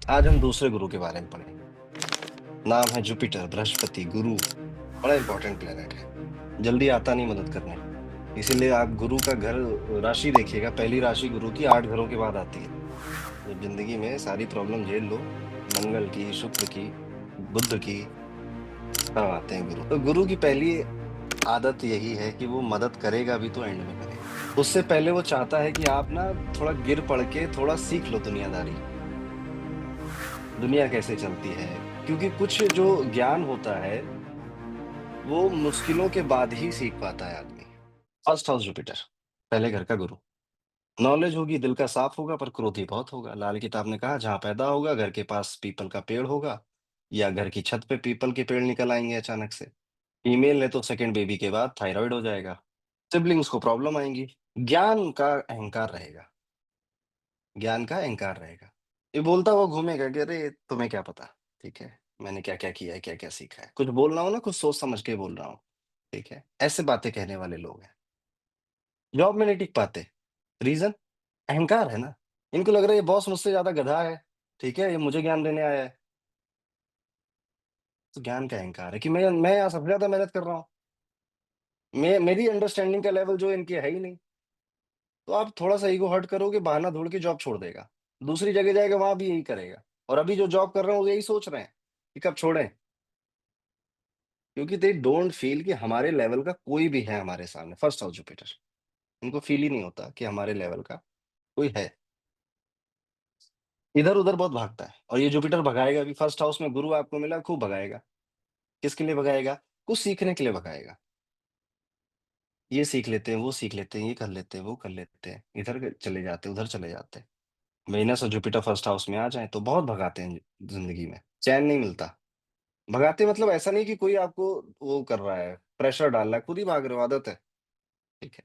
आज हम दूसरे गुरु के बारे में पढ़ेंगे। नाम है जुपिटर, बृहस्पति, गुरु। बड़ा इंपॉर्टेंट प्लेनेट है। जल्दी आता नहीं मदद करने। इसीलिए आप गुरु का घर राशि देखिएगा, पहली राशि गुरु की 8 घरों के बाद आती है। जब ज़िंदगी में सारी प्रॉब्लम झेल लो, मंगल की, शुक्र की, बुध की, तब आते हैं गुरु। तो गुरु की पहली आदत यही है कि वो मदद करेगा भी तो एंड में करेगा। उससे पहले वो चाहता है कि आप ना थोड़ा गिर पड़ के थोड़ा सीख लो दुनियादारी। दुनिया कैसे चलती है, क्योंकि कुछ जो ज्ञान होता है, वो मुश्किलों के बाद ही सीख पाता है आदमी। फर्स्ट हाउस जुपिटर, पहले घर का गुरु। नॉलेज होगी, दिल का साफ होगा, पर क्रोधी बहुत होगा। लाल किताब ने कहा जहां पैदा होगा घर के पास पीपल का पेड़ होगा, या घर की छत पे पीपल के पेड़ निकल आएंगे अचानक से। फीमेल ने तो सेकंड बेबी के बाद थायराइड हो जाएगा। सिबलिंग्स को प्रॉब्लम आएंगी। ज्ञान का अहंकार रहेगा। ज्ञान का अहंकार रहेगा। ये बोलता हुआ घूमेगा कि अरे तुम्हें क्या पता। ठीक है, मैंने क्या क्या किया है, क्या क्या सीखा है। कुछ बोल रहा हूँ ना, कुछ सोच समझ के बोल रहा हूँ। ठीक है, ऐसे बातें कहने वाले लोग हैं। जॉब में नहीं टिक पाते। रीजन, अहंकार है ना। इनको लग रहा है ये बॉस मुझसे ज्यादा गधा है। ठीक है, ये मुझे ज्ञान देने आया है। तो ज्ञान का अहंकार है कि मैं यहाँ सबसे ज्यादा मेहनत कर रहा हूँ। मैं मेरी अंडरस्टैंडिंग का लेवल जो इनके है ही नहीं। तो आप थोड़ा सा ईगो हर्ट करोगे, बहाना ढूंढ के जॉब छोड़ देगा। दूसरी जगह जाएगा, वहां भी यही करेगा। और अभी जो जॉब कर रहे हैं वो यही सोच रहे हैं कि कब छोड़ें। क्योंकि दे डोंट फील कि हमारे लेवल का कोई भी है हमारे सामने। फर्स्ट हाउस जुपिटर, इनको फील ही नहीं होता कि हमारे लेवल का कोई है। इधर उधर बहुत भागता है, और ये जुपिटर भगाएगा भी। फर्स्ट हाउस में गुरु आपको मिला, खूब भगाएगा। किसके लिए भगाएगा? कुछ सीखने के लिए भगाएगा। ये सीख लेते हैं, वो सीख लेते हैं, ये कर लेते हैं, वो कर लेते हैं, चले जाते हैं, उधर चले जाते हैं। वेनस और जुपिटर फर्स्ट हाउस में आ जाए तो बहुत भगाते हैं। जिंदगी में चैन नहीं मिलता। भगाते मतलब ऐसा नहीं कि कोई आपको वो कर रहा है, प्रेशर डाल रहा है, खुद ही भाग रहे हो, आदत है। ठीक है,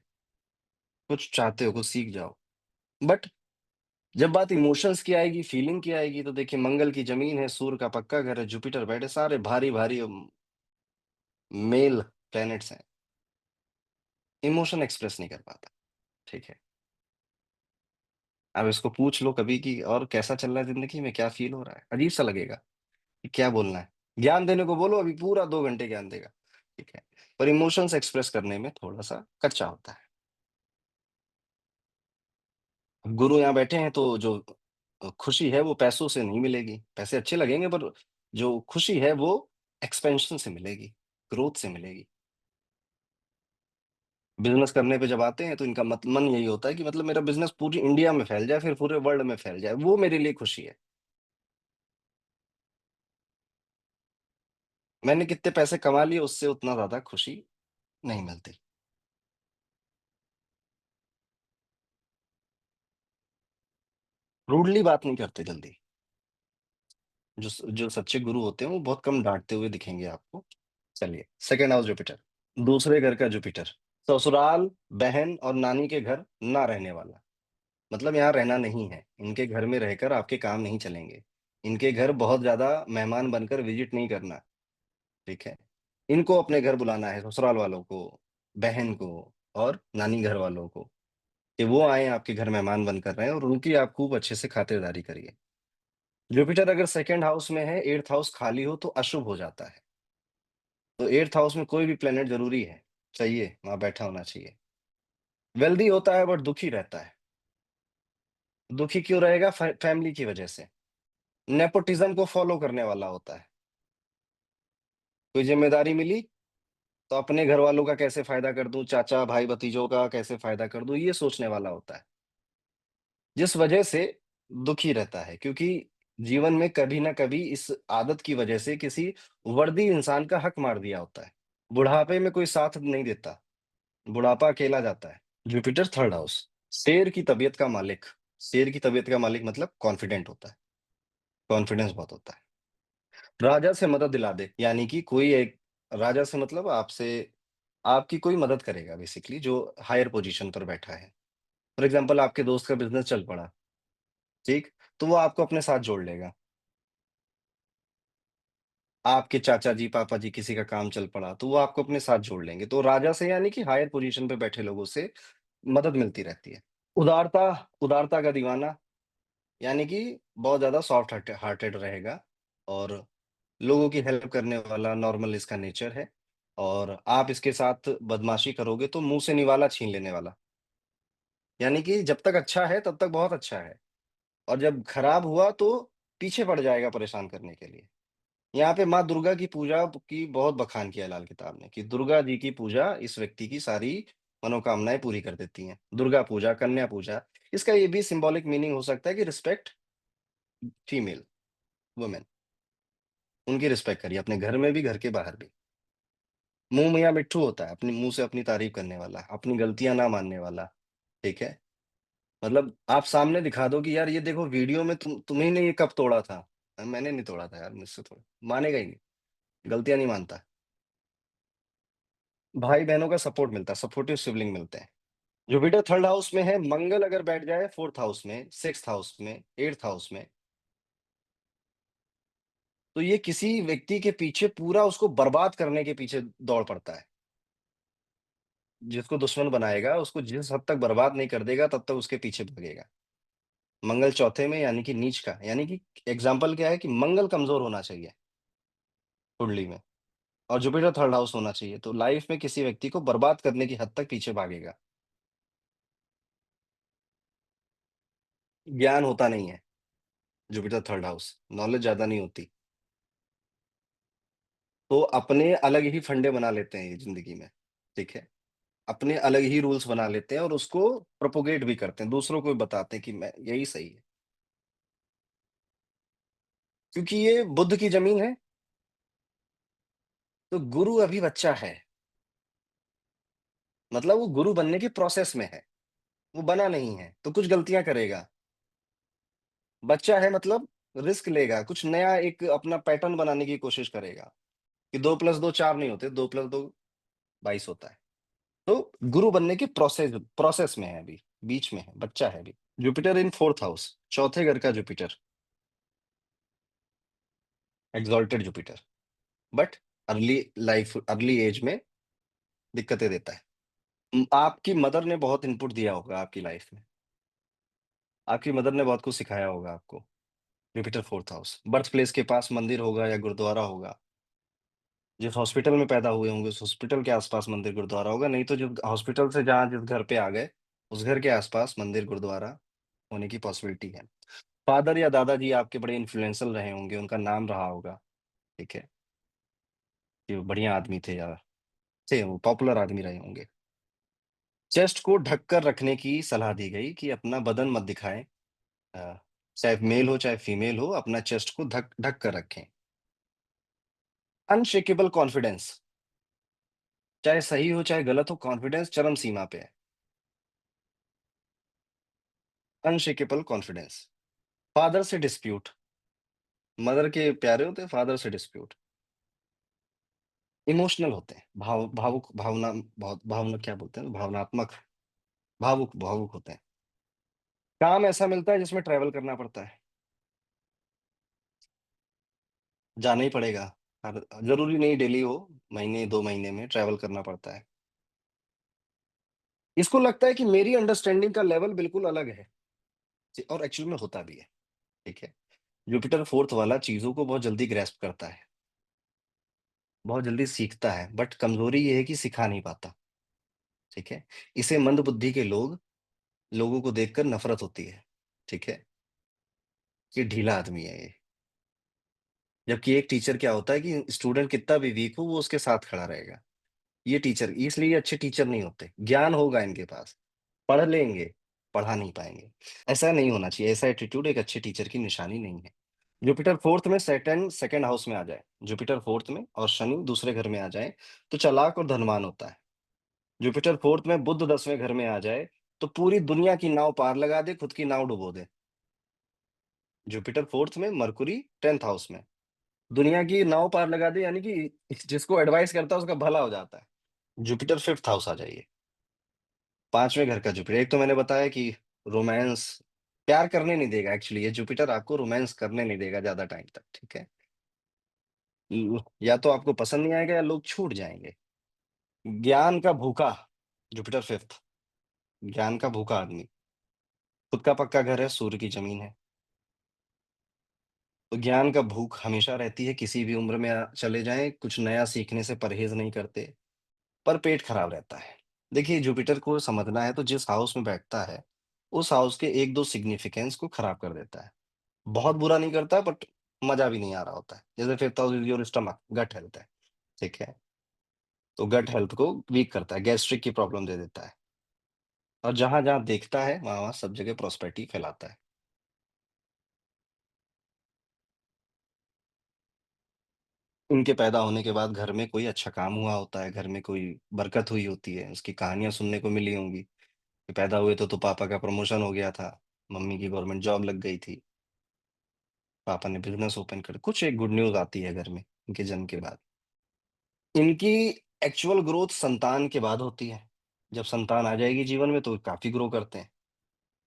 कुछ चाहते हो, कुछ सीख जाओ। बट जब बात इमोशंस की आएगी, फीलिंग की आएगी, तो देखिए मंगल की जमीन है, सूर्य का पक्का घर है, जुपिटर बैठे, सारे भारी भारी मेल प्लैनेट्स हैं। इमोशन एक्सप्रेस नहीं कर पाता। ठीक है, अब इसको पूछ लो कभी कि और कैसा चल रहा है जिंदगी में, क्या फील हो रहा है, अजीब सा लगेगा कि क्या बोलना है। ज्ञान देने को बोलो, अभी पूरा 2 घंटे ज्ञान देगा। ठीक है, पर इमोशंस एक्सप्रेस करने में थोड़ा सा कच्चा होता है। अब गुरु यहाँ बैठे हैं तो जो खुशी है वो पैसों से नहीं मिलेगी। पैसे अच्छे लगेंगे, पर जो खुशी है वो एक्सपेंशन से मिलेगी, ग्रोथ से मिलेगी। बिजनेस करने पे जब आते हैं तो इनका मन यही होता है कि मतलब मेरा बिजनेस पूरी इंडिया में फैल जाए, फिर पूरे वर्ल्ड में फैल जाए, वो मेरे लिए खुशी है। मैंने कितने पैसे कमा लिए, उससे उतना ज्यादा खुशी नहीं मिलती। रूडली बात नहीं करते जल्दी। जो सच्चे गुरु होते हैं वो बहुत कम डांटते हुए दिखेंगे आपको। चलिए, सेकंड हाउस जुपिटर, दूसरे घर का जुपिटर। ससुराल, बहन और नानी के घर ना रहने वाला। मतलब यहाँ रहना नहीं है। इनके घर में रहकर आपके काम नहीं चलेंगे। इनके घर बहुत ज्यादा मेहमान बनकर विजिट नहीं करना। ठीक है, इनको अपने घर बुलाना है, ससुराल वालों को, बहन को और नानी घर वालों को, कि वो आए आपके घर मेहमान बनकर रहे और उनकी आप खूब अच्छे से खातिरदारी करिए। जुपिटर अगर सेकंड हाउस में है, एट्थ हाउस खाली हो तो अशुभ हो जाता है। तो एट्थ हाउस में कोई भी प्लेनेट जरूरी है, चाहिए, वहां बैठा होना चाहिए। वेल्दी होता है बट दुखी रहता है। दुखी क्यों रहेगा? फैमिली की वजह से। नेपोटिज्म को फॉलो करने वाला होता है। कोई जिम्मेदारी मिली तो अपने घर वालों का कैसे फायदा कर दूं, चाचा भाई भतीजों का कैसे फायदा कर दूं, ये सोचने वाला होता है। जिस वजह से दुखी रहता है, क्योंकि जीवन में कभी ना कभी इस आदत की वजह से किसी वर्दी इंसान का हक मार दिया होता है। बुढ़ापे में कोई साथ नहीं देता, बुढ़ापा अकेला जाता है। जुपिटर थर्ड हाउस, शेर की तबीयत का मालिक। शेर की तबीयत का मालिक मतलब कॉन्फिडेंट होता है, कॉन्फिडेंस बहुत होता है। राजा से मदद दिला दे, यानी कि कोई एक, राजा से मतलब आपसे, आपकी कोई मदद करेगा बेसिकली, जो हायर पोजीशन पर बैठा है। फॉर एग्जांपल आपके दोस्त का बिजनेस चल पड़ा, ठीक, तो वो आपको अपने साथ जोड़ लेगा। आपके चाचा जी, पापा जी किसी का काम चल पड़ा तो वो आपको अपने साथ जोड़ लेंगे। तो राजा से यानी कि हायर पोजीशन पे बैठे लोगों से मदद मिलती रहती है। उदारता, उदारता का दीवाना, यानी कि बहुत ज़्यादा सॉफ्ट हार्टेड रहेगा और लोगों की हेल्प करने वाला नॉर्मल इसका नेचर है। और आप इसके साथ बदमाशी करोगे तो मुँह से निवाला छीन लेने वाला। यानी कि जब तक अच्छा है तब तक बहुत अच्छा है और जब खराब हुआ तो पीछे पड़ जाएगा परेशान करने के लिए। यहाँ पे माँ दुर्गा की पूजा की बहुत बखान किया है लाल किताब ने कि दुर्गा जी की पूजा इस व्यक्ति की सारी मनोकामनाएँ पूरी कर देती हैं। दुर्गा पूजा, कन्या पूजा, इसका ये भी सिंबॉलिक मीनिंग हो सकता है कि रिस्पेक्ट फीमेल, वुमेन, उनकी रिस्पेक्ट करिए अपने घर में भी, घर के बाहर भी। मुँह मियाँ मिट्ठू होता है, अपने मुँह से अपनी तारीफ़ करने वाला, अपनी गलतियाँ ना मानने वाला, ठीक है? मतलब आप सामने दिखा दो कि यार ये देखो वीडियो में तुम्ही ने ये कप तोड़ा था। मैंने नहीं तोड़ा था यार, मुझसे तोड़ा। मानेगा ही नहीं, गलतियाँ नहीं मानता। भाई-बहनों का सपोर्ट मिलता है, सपोर्टिव सिबलिंग मिलते हैं। जुपिटर 3rd हाउस में है, मंगल अगर बैठ जाए 4th हाउस में, 6th हाउस में, 8th हाउस में, तो ये किसी व्यक्ति के पीछे पूरा उसको बर्बाद करने के पीछे दौड़ पड़ता है। जिसको दुश्मन बनाएगा, उसको जिस हद तक बर्बाद नहीं कर देगा, तब तक उसके पीछे भागेगा। मंगल चौथे में यानी कि नीच का, यानी कि एग्ज़ाम्पल क्या है कि मंगल कमज़ोर होना चाहिए कुंडली में और जुपिटर 3rd हाउस होना चाहिए, तो लाइफ़ में किसी व्यक्ति को बर्बाद करने की हद तक पीछे भागेगा। ज्ञान होता नहीं है, जुपिटर 3rd हाउस, नॉलेज ज़्यादा नहीं होती। तो अपने अलग ही फंडे बना लेते हैं ये ज़िंदगी में, ठीक है? अपने अलग ही रूल्स बना लेते हैं और उसको प्रोपेगेट भी करते हैं, दूसरों को भी बताते हैं कि मैं यही सही है। क्योंकि ये बुध की ज़मीन है, तो गुरु अभी बच्चा है, मतलब वो गुरु बनने की प्रोसेस में है, वो बना नहीं है, तो कुछ गलतियाँ करेगा। बच्चा है मतलब रिस्क लेगा, कुछ नया एक अपना पैटर्न बनाने की कोशिश करेगा, कि 2 + 2 4 नहीं होते, 2 + 2 22 होता है। तो गुरु बनने की प्रोसेस में है अभी, बीच में है, बच्चा है अभी। जुपिटर इन 4th हाउस, चौथे घर का Jupiter, exalted Jupiter, but early age में दिक्कतें देता है। आपकी मदर ने बहुत इनपुट दिया होगा आपकी लाइफ में, आपकी मदर ने बहुत कुछ सिखाया होगा आपको। Jupiter 4th house, birth place के पास मंदिर होगा या गुरुद्वारा होगा। जिस हॉस्पिटल में पैदा हुए होंगे, उस हॉस्पिटल के आस-पास मंदिर, गुरुद्वारा होगा, नहीं तो जो हॉस्पिटल से जहाँ जिस घर पे आ गए, उस घर के आस-पास मंदिर, गुरुद्वारा होने की पॉसिबिलिटी है। फादर या दादाजी आपके बड़े इन्फ्लुएंशियल रहे होंगे, उनका नाम रहा होगा, ठीक है? कि वो बढ़िया आदमी थे या थे वो पॉपुलर आदमी रहे होंगे। चेस्ट को ढक कर रखने की सलाह दी गई कि अपना बदन मत दिखाएँ। अ, चाहे मेल हो, चाहे फीमेल हो, अपना चेस्ट को ढक ढक कर रखें। अनशेकेबल कॉन्फिडेंस, चाहे सही हो, चाहे गलत हो, कॉन्फिडेंस चरम सीमा पे है। Unshakeable confidence. फादर से डिस्प्यूट, मदर के प्यारे होते हैं, फादर से डिस्प्यूट। इमोशनल होते हैं, भावुक भावना बहुत भावना क्या बोलते हैं, भावनात्मक, भावुक भावुक होते हैं। काम ऐसा मिलता है जिसमें ट्रैवल करना पड़ता है, जाना ही पड़ेगा। हर ज़रूरी नहीं डेली हो, महीने 2 महीने में ट्रैवल करना पड़ता है। इसको लगता है कि मेरी अंडरस्टैंडिंग का लेवल बिल्कुल अलग है, और एक्चुअल में होता भी है, ठीक है? जुपिटर 4th वाला चीज़ों को बहुत जल्दी ग्रैस्प करता है, बहुत जल्दी सीखता है, बट कमज़ोरी ये है कि सिखा नहीं पाता, ठीक है? इसे मंदबुद्धि के लोगों को देखकर नफ़रत होती है, ठीक है? ये ढीला आदमी है ये। जबकि एक टीचर क्या होता है कि स्टूडेंट कितना भी वीक हो, वो उसके साथ खड़ा रहेगा। ये टीचर इसलिए ये अच्छे टीचर नहीं होते। ज्ञान होगा इनके पास, पढ़ लेंगे, पढ़ा नहीं पाएँगे। ऐसा नहीं होना चाहिए, ऐसा एटीट्यूड एक अच्छे टीचर की निशानी नहीं है। जुपिटर 4th में सैटर्न 2nd हाउस में आ जाए, जुपिटर 4th में और शनि दूसरे घर में आ जाए, तो चालाक और धनवान होता है। जुपिटर 4th में बुध 10वें घर में आ जाए, तो पूरी दुनिया की नाव पार लगा दे, खुद की नाव डुबो दे। जुपिटर 4th में, मरकुरी 10th हाउस में, दुनिया की नाव पार लगा दे यानी कि जिसको एडवाइस करता है उसका भला हो जाता है। जुपिटर 5th हाउस आ जाइए, 5वें घर का जुपिटर। एक तो मैंने बताया कि रोमांस प्यार करने नहीं देगा एक्चुअली, ये जुपिटर आपको रोमांस करने नहीं देगा ज़्यादा टाइम तक, ठीक है? या तो आपको पसंद नहीं आएगा या लोग छूट जाएँगे। ज्ञान का भूखा, जुपिटर 5th, ज्ञान का भूखा आदमी। खुद का पक्का घर है, सूर्य की ज़मीन है। तो ज्ञान का भूख हमेशा रहती है, किसी भी उम्र में चले जाएँ, कुछ नया सीखने से परहेज़ नहीं करते, पर पेट खराब रहता है। देखिए, जुपिटर को समझना है तो जिस हाउस में बैठता है, उस हाउस के 1-2 सिग्निफिकेंस को खराब कर देता है। बहुत बुरा नहीं करता बट मज़ा भी नहीं आ रहा होता है। जैसे 5th house is your stomach, gut health है, ठीक है? तो गट हेल्थ को वीक करता है, गैस्ट्रिक की प्रॉब्लम दे देता है और जहाँ-जहाँ देखता है, वहाँ-वहाँ सब जगह प्रॉस्पेरिटी फैलाता है। उनके पैदा होने के बाद घर में कोई अच्छा काम हुआ होता है, घर में कोई बरकत हुई होती है, उसकी कहानियाँ सुनने को मिली होंगी कि पैदा हुए तो पापा का प्रमोशन हो गया था, मम्मी की गवर्नमेंट जॉब लग गई थी, पापा ने बिज़नेस ओपन कर कुछ एक गुड न्यूज़ आती है घर में, इनके जन्म के बाद। इनकी एक्चुअल ग्रोथ संतान के बाद होती है। जब संतान आ जाएगी जीवन में तो काफ़ी ग्रो करते हैं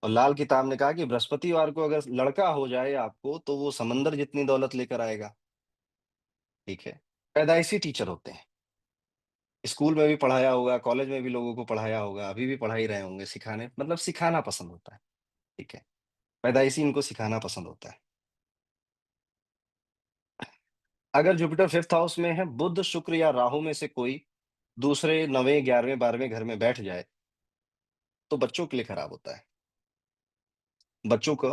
और लाल किताब ने कहा कि बृहस्पतिवार को अगर लड़का हो जाए आपको, तो वो समंदर जितनी दौलत लेकर आएगा, ठीक है? पैदाइशी टीचर होते हैं। स्कूल में भी पढ़ाया होगा, कॉलेज में भी लोगों को पढ़ाया होगा, अभी भी पढ़ा ही रहे होंगे, सिखाने मतलब सिखाना पसंद होता है, ठीक है? पैदाइशी इनको सिखाना पसंद होता है। अगर जुपिटर 5th हाउस में है, बुध, शुक्र या राहु में से कोई दूसरे 9वें, 11वें, 12वें घर में बैठ जाए, तो बच्चों के लिए खराब होता है। बच्चों का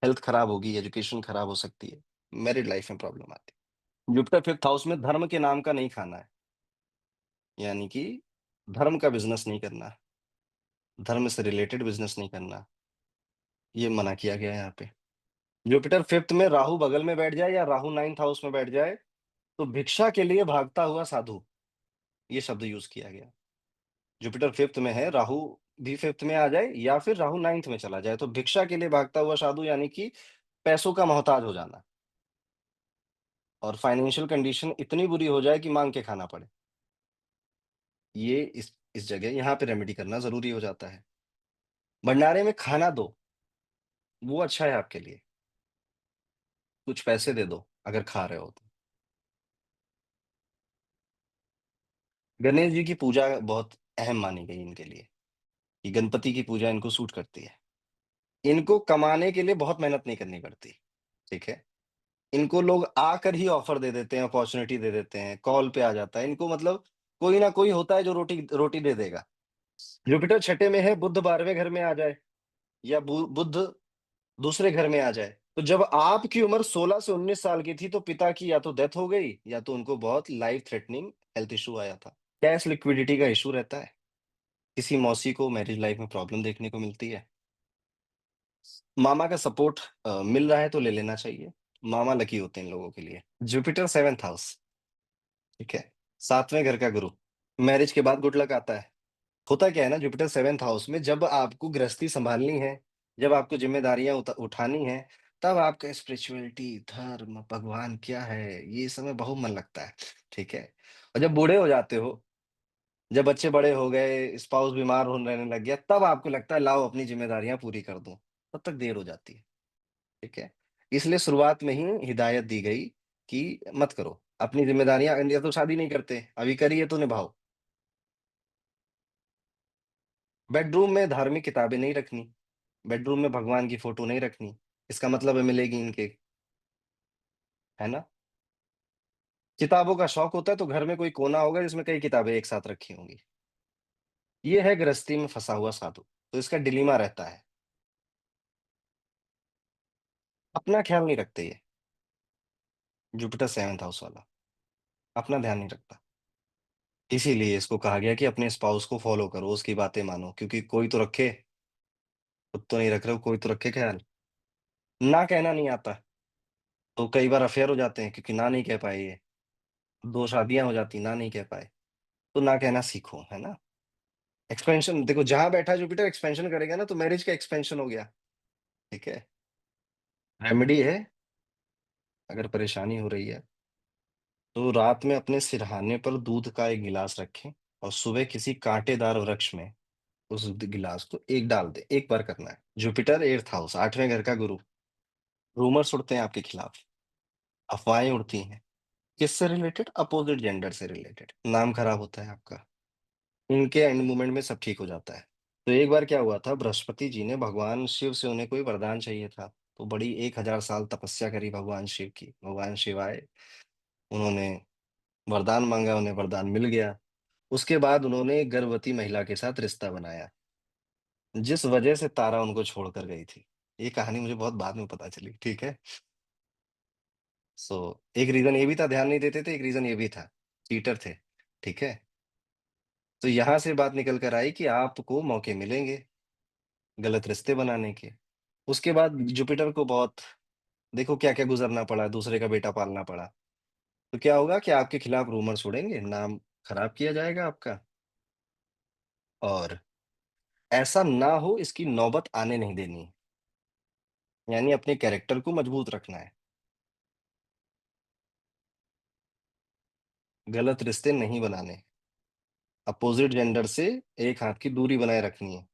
हेल्थ खराब होगी, एजुकेशन खराब हो सकती है, मैरिड लाइफ में प्रॉब्लम आती है। जुपिटर 5th हाउस में धर्म के नाम का नहीं खाना है, यानी कि धर्म का बिज़नेस नहीं करना, धर्म से रिलेटेड बिज़नेस नहीं करना, ये मना किया गया है यहाँ पे। जुपिटर 5th में राहु बगल में बैठ जाए या राहु 9th हाउस में बैठ जाए, तो भिक्षा के लिए भागता हुआ साधु, ये शब्द यूज़ किया गया। जुपिटर 5th में है, राहु भी 5th में आ जाए या फिर राहु 9th में चला जाए, तो भिक्षा के लिए भागता हुआ साधु यानी कि पैसों का मोहताज हो जाना और फाइनेंशियल कंडीशन इतनी बुरी हो जाए कि माँग के खाना पड़े। ये इस जगह यहाँ पे रेमेडी करना ज़रूरी हो जाता है। भंडारे में खाना दो, वो अच्छा है आपके लिए। कुछ पैसे दे दो, अगर खा रहे हो तो। गणेश जी की पूजा बहुत अहम मानी गई इनके लिए, कि गणपति की पूजा इनको सूट करती है। इनको कमाने के लिए बहुत मेहनत नहीं करनी पड़ती, ठीक है? इनको लोग आकर ही ऑफ़र दे देते हैं, अपॉर्च्युनिटी दे देते हैं, कॉल पे आ जाता है। इनको मतलब कोई ना कोई होता है जो रोटी रोटी दे देगा। जुपिटर छठे में है, बुध 12वें घर में आ जाए या बुध दूसरे घर में आ जाए, तो जब आपकी उम्र 16 से 19 साल की थी, तो पिता की या तो डेथ हो गई या तो उनको बहुत लाइफ थ्रेटनिंग हेल्थ इश्यू आया था। कैश लिक्विडिटी का इश्यू रहता है। किसी मौसी को मैरिज लाइफ में प्रॉब्लम देखने को मिलती है। मामा का सपोर्ट मिल रहा है तो ले लेना चाहिए। मामा लकी होते हैं इन लोगों के लिए। जुपिटर 7th हाउस, ठीक है? 7वें घर का गुरु, मैरिज के बाद गुड लक आता है। होता क्या है ना, जुपिटर 7th हाउस में जब आपको गृहस्थी सँभालनी है, जब आपको ज़िम्मेदारियाँ उठानी है, तब आपका स्पिरिचुअलिटी, धर्म, भगवान क्या है, ये समय बहुत मन लगता है, ठीक है? और जब बूढ़े हो जाते हो, जब बच्चे बड़े हो गए, स्पाउस बीमार हो रहने लग गया, तब आपको लगता है लाओ अपनी ज़िम्मेदारियाँ पूरी कर दूँ, तब तक देर हो जाती है, ठीक है? इसलिए शुरुआत में ही हिदायत दी गई कि मत करो, अपनी ज़िम्मेदारियाँ या तो शादी नहीं करते, अभी करी है तो निभाओ। बेडरूम में धार्मिक किताबें नहीं रखनी। बेडरूम में भगवान की फ़ोटो नहीं रखनी, इसका मतलब है मिलेगी इनके, है ना? किताबों का शौक होता है तो घर में कोई कोना होगा जिसमें कई किताबें एक साथ रखी होंगी। ये है गृहस्थी में फँसा हुआ साधु, तो इसका डिलेमा रहता है। अपना ख़्याल नहीं रखते ये, जुपिटर 7th हाउस वाला, अपना ध्यान नहीं रखता। इसीलिए इसको कहा गया कि अपने स्पाउस को फ़ॉलो करो, उसकी बातें मानो क्योंकि कोई तो रखे, खुद तो नहीं रख रहे हो, कोई तो रखे ख़्याल। ना कहना नहीं आता, तो कई बार अफ़ेयर हो जाते हैं क्योंकि ना नहीं कह पाए ये। 2 शादियाँ हो जाती, ना नहीं कह पाए, तो ना कहना सीखो, है ना? एक्सपेंशन देखो जहाँ बैठा जुपिटर एक्सपेंशन करेगा ना तो मैरिज का एक्सपेंशन हो गया, ठीक है? रेमेडी है, अगर परेशानी हो रही है, तो रात में अपने सिरहाने पर दूध का एक गिलास रखें और सुबह किसी कांटेदार वृक्ष में उस गिलास को एक डाल दें, एक बार करना है। जुपिटर 8th हाउस 8वें घर का गुरु, रूमर्स उड़ते हैं आपके खिलाफ, अफ़वाहें उड़ती हैं। किससे रिलेटेड? अपोज़िट जेंडर से रिलेटेड, नाम खराब होता है आपका। इनके एंड मोमेंट में सब ठीक हो जाता है। तो एक बार क्या हुआ था, बृहस्पति जी ने भगवान शिव से उन्हें कोई वरदान चाहिए था। तो बड़ी 1000 साल तपस्या करी भगवान शिव की। भगवान शिव आए, उन्होंने वरदान माँगा, उन्हें वरदान मिल गया। उसके बाद उन्होंने एक गर्भवती महिला के साथ रिश्ता बनाया, जिस वजह से तारा उनको छोड़कर गई थी। ये कहानी मुझे बहुत बाद में पता चली, ठीक है? सो एक रीज़न ये भी था, ध्यान नहीं देते थे, एक रीज़न ये भी था, चीटर थे, ठीक है? तो यहाँ से बात निकल कर आई कि आपको मौके मिलेंगे गलत रिश्ते बनाने के। उसके बाद जुपिटर को बहुत देखो क्या-क्या गुज़रना पड़ा, दूसरे का बेटा पालना पड़ा। तो क्या होगा कि आपके खिलाफ रूमर्स उड़ेंगे, नाम खराब किया जाएगा आपका, और ऐसा ना हो इसकी नौबत आने नहीं देनी है। यानी अपने कैरेक्टर को मजबूत रखना है, गलत रिश्ते नहीं बनाने, अपोज़िट जेंडर से एक हाथ की दूरी बनाए रखनी है।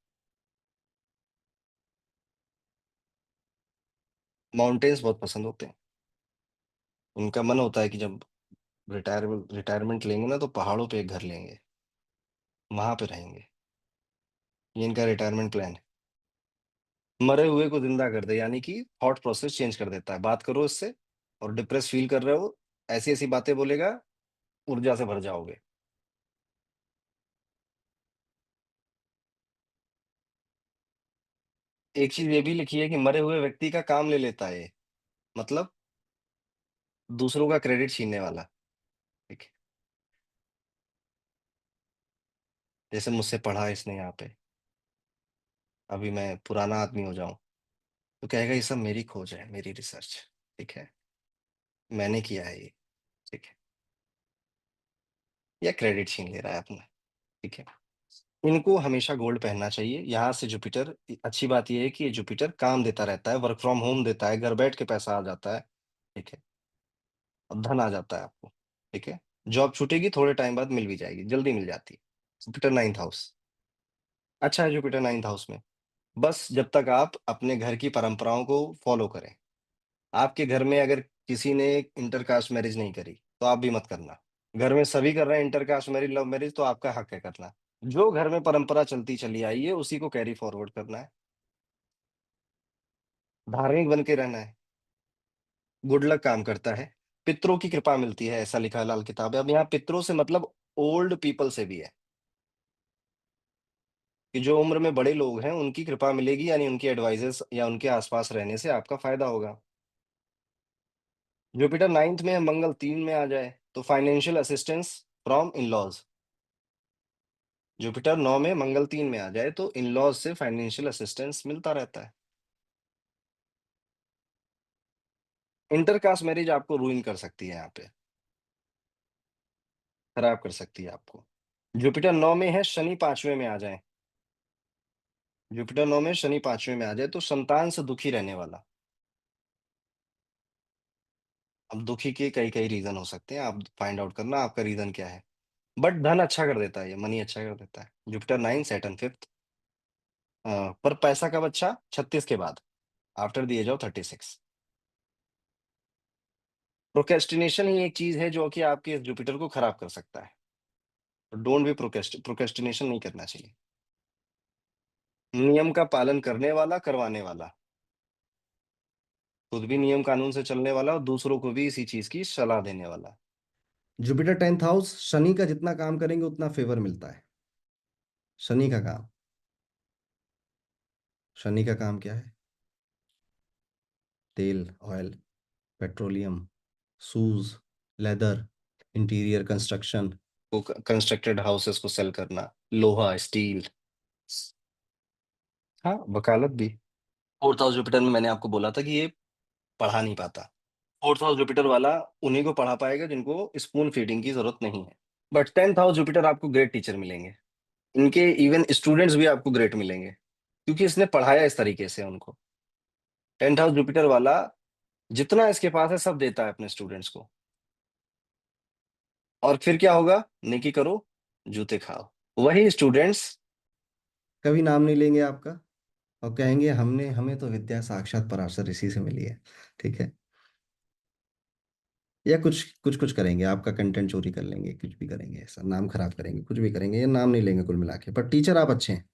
माउंटेन्स बहुत पसंद होते हैं। उनका मन होता है कि जब रिटायरमेंट लेंगे ना तो पहाड़ों पे एक घर लेंगे, वहाँ पे रहेंगे। ये इनका रिटायरमेंट प्लान है। मरे हुए को ज़िंदा कर दे, यानी कि थॉट प्रोसेस चेंज कर देता है। बात करो इससे और डिप्रेस फ़ील कर रहे हो, ऐसी-ऐसी बातें बोलेगा, ऊर्जा से भर जाओगे। एक चीज़ ये भी लिखी है कि मरे हुए व्यक्ति का काम ले लेता है ये, मतलब दूसरों का क्रेडिट छीनने वाला, ठीक है। जैसे मुझसे पढ़ा इसने यहाँ पे, अभी मैं पुराना आदमी हो जाऊँ, तो कहेगा ये सब मेरी खोज है, मेरी रिसर्च, ठीक है। मैंने किया है ये, ठीक है। या क्रेडिट छीन ले रहा है अपना, ठीक है। इनको हमेशा गोल्ड पहनना चाहिए। यहाँ से जुपिटर अच्छी बात ये है कि ये जुपिटर काम देता रहता है, वर्क फ्रॉम होम देता है, घर बैठ के पैसा आ जाता है, ठीक है। और धन आ जाता है आपको, ठीक है। जॉब छूटेगी थोड़े टाइम बाद मिल भी जाएगी, जल्दी मिल जाती है। जुपिटर 9th हाउस, अच्छा है जुपिटर 9th हाउस में। बस जब तक आप अपने घर की परंपराओं को फॉलो करें। आपके घर में अगर किसी ने इंटरकास्ट मैरिज नहीं करी, तो आप भी मत करना। घर में सभी कर रहे हैं इंटरकास्ट मैरिज, लव मैरिज, तो आपका हक है करना। जो घर में परंपरा चलती चली आई है, उसी को कैरी फॉरवर्ड करना है। धार्मिक बन के रहना है, गुड लक काम करता है, पितरों की कृपा मिलती है, ऐसा लिखा है लाल किताब है। अब यहाँ पितरों से मतलब ओल्ड पीपल से भी है, कि जो उम्र में बड़े लोग हैं, उनकी कृपा मिलेगी, यानी उनके एडवाइज़र्स या उनके आस-पास रहने से आपका फ़ायदा होगा। जुपिटर 9th में है, मंगल 3 में आ जाए, तो financial assistance from in-laws. Jupiter 9 में, मंगल 3 में आ जाए, तो इन-लॉज़ से फाइनेंशियल असिस्टेंस मिलता रहता है। इंटरकास्ट मैरिज आपको रूइन कर सकती है यहाँ पे, खराब कर सकती है आपको। जुपिटर 9 में है, शनि 5वें में आ जाए, जुपिटर 9 में शनि 5वें में आ जाए, तो संतान से दुखी रहने वाला। अब दुखी के कई-कई रीज़न हो सकते हैं, आप फाइंड आउट करना आपका रीज़न क्या है। बट धन अच्छा कर देता है ये, मनी अच्छा कर देता है। जुपिटर 9 सैटर्न 5th, पर पैसा कब अच्छा? 36 के बाद, after the age of 36। Procrastination ही एक चीज़ है जो कि आपके इस जुपिटर को खराब कर सकता है। डोंट बी प्रोक्रेस्टिनेशन नहीं करना चाहिए। नियम का पालन करने वाला, करवाने वाला, खुद भी नियम कानून से चलने वाला और दूसरों को भी इसी चीज़ की सलाह देने वाला। जुपिटर 10th हाउस, शनि का जितना काम करेंगे उतना फेवर मिलता है। शनि का काम, शनि का काम क्या है? तेल, oil, petroleum, shoes, leather, interior construction, को कंस्ट्रक्टेड हाउसेस को सेल करना, लोहा, स्टील। हाँ, वकालत भी। 4th हाउस जुपिटर में मैंने आपको बोला था कि ये पढ़ा नहीं पाता। 4th हाउस जुपिटर वाला उन्हीं को पढ़ा पाएगा जिनको स्पून फीडिंग की ज़रूरत नहीं है। बट 10th हाउस जुपिटर आपको ग्रेट टीचर मिलेंगे। इनके इवन स्टूडेंट्स भी आपको ग्रेट मिलेंगे, क्योंकि इसने पढ़ाया इस तरीके से उनको। 10th हाउस जुपिटर वाला जितना इसके पास है सब देता है अपने स्टूडेंट्स को। और फिर क्या होगा? नेकी करो, जूते खाओ। वही स्टूडेंट्स कभी नाम नहीं लेंगे आपका और कहेंगे हमने हमें तो विद्या साक्षात पराशर ऋषि से मिली है, ठीक है? या कुछ करेंगे, आपका कंटेंट चोरी कर लेंगे, कुछ भी करेंगे ऐसा, नाम खराब करेंगे, कुछ भी करेंगे, ये नाम नहीं लेंगे कुल मिला के। पर टीचर आप अच्छे हैं,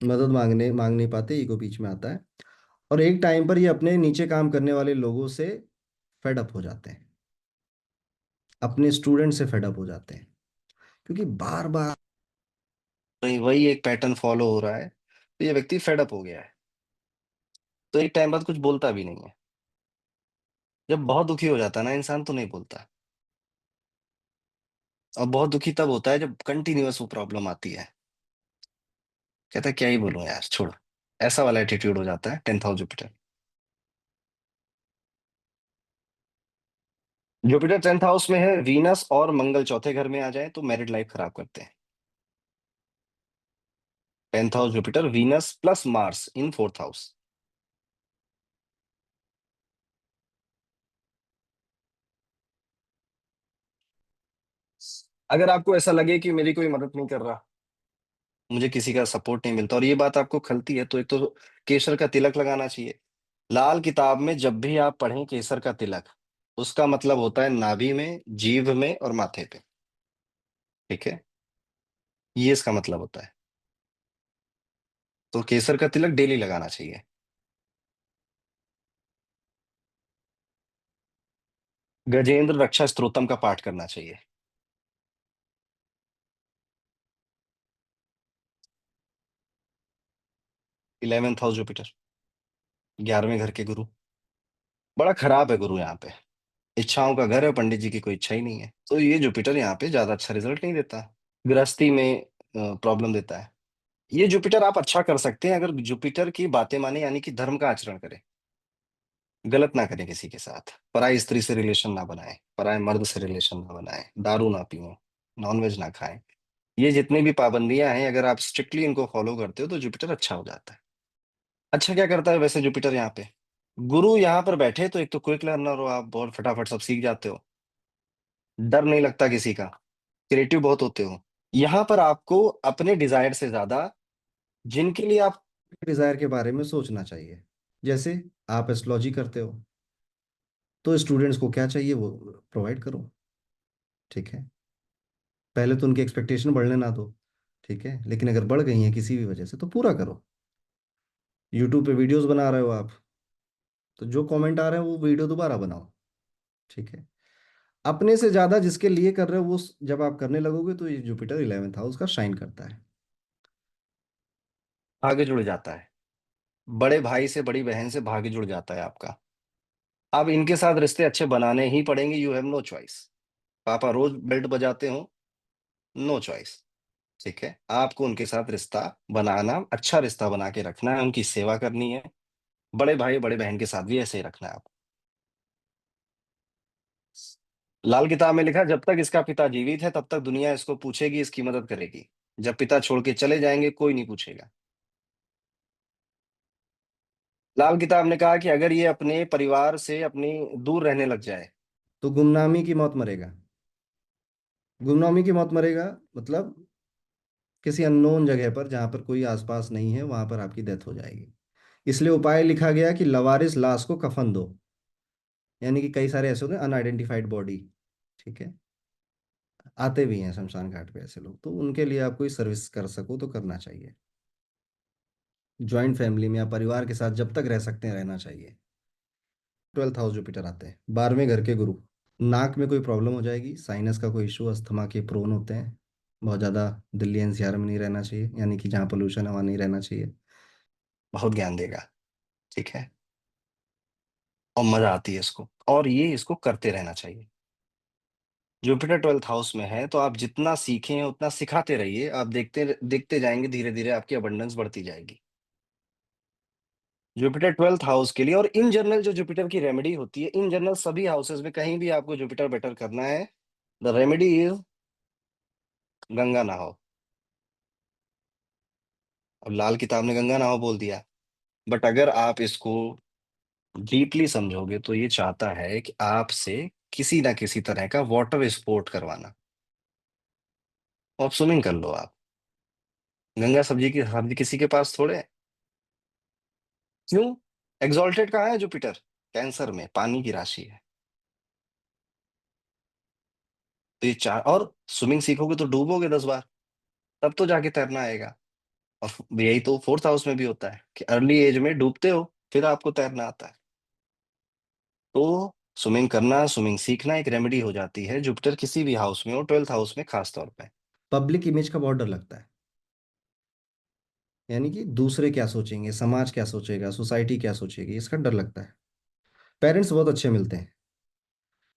मदद माँग नहीं पाते, ईगो बीच में आता है। और एक टाइम पर ये अपने नीचे काम करने वाले लोगों से फेड अप हो जाते हैं, अपने स्टूडेंट से फेड अप हो जाते हैं, क्योंकि बार बार वही वही एक पैटर्न फॉलो हो रहा है, तो ये व्यक्ति फेड अप हो गया है। तो एक टाइम बाद कुछ बोलता भी नहीं है। जब बहुत दुखी हो जाता है ना इंसान, तो नहीं बोलता। और बहुत दुखी तब होता है जब कंटिन्यूअस वो प्रॉब्लम आती है। कहता है क्या ही बोलूं यार, छोड़ो। ऐसा वाला एटीट्यूड हो जाता है 10th house Jupiter. Jupiter 10th house में है, वीनस और मंगल चौथे घर में आ जाए तो मैरिड लाइफ खराब करते हैं। 10th house Jupiter, Venus plus Mars in 4th house. अगर आपको ऐसा लगे कि मेरी कोई मदद नहीं कर रहा, मुझे किसी का सपोर्ट नहीं मिलता, और ये बात आपको खलती है, तो एक तो केसर का तिलक लगाना चाहिए। लाल किताब में जब भी आप पढ़ें केसर का तिलक, उसका मतलब होता है नाभि में, जीभ में और माथे पे। ठीक है, ये इसका मतलब होता है। तो केसर का तिलक डेली लगाना चाहिए। गजेंद्र रक्षा स्तोत्रम का पाठ करना चाहिए। 11th हाउस जुपिटर, 11वें घर के गुरु। बड़ा खराब है गुरु यहाँ पे। इच्छाओं का घर है, पंडित जी की कोई इच्छा ही नहीं है, तो ये जुपिटर यहाँ पे ज्यादा अच्छा रिजल्ट नहीं देता। गृहस्थी में प्रॉब्लम देता है। ये जुपिटर आप अच्छा कर सकते हैं अगर जुपिटर की बातें माने, यानी कि धर्म का आचरण करें। गलत ना करें किसी के साथ, पराई स्त्री से रिलेशन ना बनाए, पराए मर्द से रिलेशन ना बनाए, दारू ना पिए, नॉनवेज ना खाएं। ये जितनी भी पाबंदियां हैं, अगर आप स्ट्रिक्टली इनको फॉलो करते हो तो जुपिटर अच्छा हो जाता है। अच्छा क्या करता है वैसे जुपिटर यहाँ पे? गुरु यहाँ पर बैठे तो एक तो क्विक लर्नर हो आप, बहुत फटाफट सब सीख जाते हो। डर नहीं लगता किसी का, क्रिएटिव बहुत होते हो। यहाँ पर आपको अपने डिजायर से ज्यादा जिनके लिए आप डिजायर के बारे में सोचना चाहिए। जैसे आप एस्ट्रोलॉजी करते हो, तो स्टूडेंट्स को क्या चाहिए वो प्रोवाइड करो। ठीक है, पहले तो उनकी एक्सपेक्टेशन बढ़ने ना दो। ठीक है, लेकिन अगर बढ़ गई हैं किसी भी वजह से तो पूरा करो। यूट्यूब पे वीडियोस बना रहे हो आप, तो जो कमेंट आ रहे हैं वो वीडियो दोबारा बनाओ। ठीक है, अपने से ज्यादा जिसके लिए कर रहे हो वो जब आप करने लगोगे तो ये जुपिटर 11th हाउस का शाइन करता है। भाग्य जुड़ जाता है। बड़े भाई से, बड़ी बहन से भाग्य जुड़ जाता है आपका। अब इनके साथ रिश्ते अच्छे बनाने ही पड़ेंगे, यू हैव नो चॉइस। पापा रोज बेल्ट बजाते हो, नो चॉइस। ठीक है, आपको उनके साथ रिश्ता बनाना, अच्छा रिश्ता बना के रखना है, उनकी सेवा करनी है। बड़े भाई बड़े बहन के साथ भी ऐसे ही रखना है आपको। लाल किताब में लिखा है, जब तक इसका पिता जीवित है तब तक दुनिया इसको पूछेगी, इसकी मदद करेगी। जब पिता छोड़ के चले जाएंगे कोई नहीं पूछेगा। लाल किताब ने कहा कि अगर ये अपने परिवार से अपनी दूर रहने लग जाए। तो गुमनामी की मौत मरेगा। गुमनामी की मौत मरेगा मतलब किसी अननोन जगह पर जहां पर कोई आसपास नहीं है वहां पर आपकी डेथ हो जाएगी। इसलिए उपाय लिखा गया कि लवारिस लाश को कफन दो। यानी कि कई सारे ऐसे होते हैं अनआइडेंटिफाइड बॉडी। ठीक है, आते भी हैं शमशान घाट पे ऐसे लोग, तो उनके लिए आप कोई सर्विस कर सको तो करना चाहिए। ज्वाइंट फैमिली में या परिवार के साथ जब तक रह सकते हैं रहना चाहिए। 12th हाउस जुपिटर आते हैं, 12वें घर के गुरु। नाक में कोई प्रॉब्लम हो जाएगी, साइनस का कोई इशू, अस्थमा के प्रोन होते हैं। बहुत ज़्यादा दिल्ली एनसीआर में नहीं रहना चाहिए, यानी कि जहाँ पोल्यूशन है वहाँ नहीं रहना चाहिए। बहुत ज्ञान देगा। ठीक है, और मजा आती है इसको, और ये इसको करते रहना चाहिए। जुपिटर 12th हाउस में है तो आप जितना सीखें उतना सिखाते रहिए, आप देखते देखते जाएंगे, धीरे धीरे आपकी अबंडेंस बढ़ती जाएगी। जुपिटर 12th हाउस के लिए, और इन जनरल जो जुपिटर की रेमेडी होती है, इन जनरल सभी हाउसेस में कहीं भी आपको जुपिटर बेटर करना है, द रेमेडी इज गंगा नहाओ। अब लाल किताब ने गंगा नहाओ बोल दिया, बट अगर आप इसको डीपली समझोगे तो ये चाहता है कि आपसे किसी ना किसी तरह का वाटर स्पोर्ट करवाना। तो आप स्विमिंग कर लो आप। गंगा सब्जी की सब्जी किसी के पास थोड़े है। क्यों? एग्जॉल्टेड कहाँ है जुपिटर? कैंसर में, पानी की राशि है। तो ये चार, और स्विमिंग सीखोगे तो डूबोगे 10 बार, तब तो जाके तैरना आएगा। और यही तो 4th हाउस में भी होता है कि अर्ली एज में डूबते हो, फिर आपको तैरना आता है। तो स्विमिंग करना, स्विमिंग सीखना एक रेमेडी हो जाती है, जुपिटर किसी भी हाउस में हो, 12th हाउस में खास तौर पे। पब्लिक इमेज का बहुत डर लगता है, यानी कि दूसरे क्या सोचेंगे, समाज क्या सोचेगा, सोसाइटी क्या सोचेगी, इसका डर लगता है। पेरेंट्स बहुत अच्छे मिलते हैं।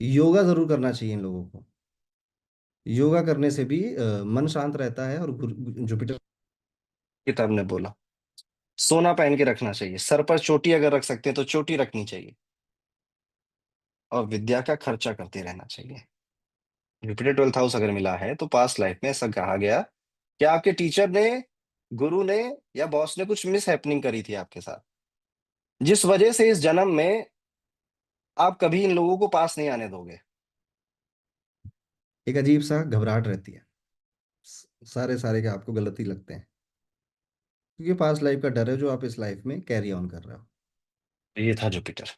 योगा जरूर करना चाहिए इन लोगों को। योगा करने से भी मन शांत रहता है, और जुपिटर। किताब ने बोला सोना पहन के रखना चाहिए, सर पर चोटी अगर रख सकते हैं तो चोटी रखनी चाहिए, और विद्या का खर्चा करते रहना चाहिए। जुपिटर 12th हाउस अगर मिला है तो पास्ट लाइफ में ऐसा कहा गया कि आपके टीचर ने, गुरु ने, या बॉस ने कुछ मिस हैपनिंग करी थी आपके साथ, जिस वजह से इस जन्म में आप कभी इन लोगों को पास नहीं आने दोगे। एक अजीब सा घबराहट रहती है, सारे सारे के आपको गलती लगते हैं, क्योंकि पास्ट लाइफ का डर है जो आप इस लाइफ में कैरी ऑन कर रहे हो। ये था जुपिटर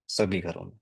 सभी घरों में।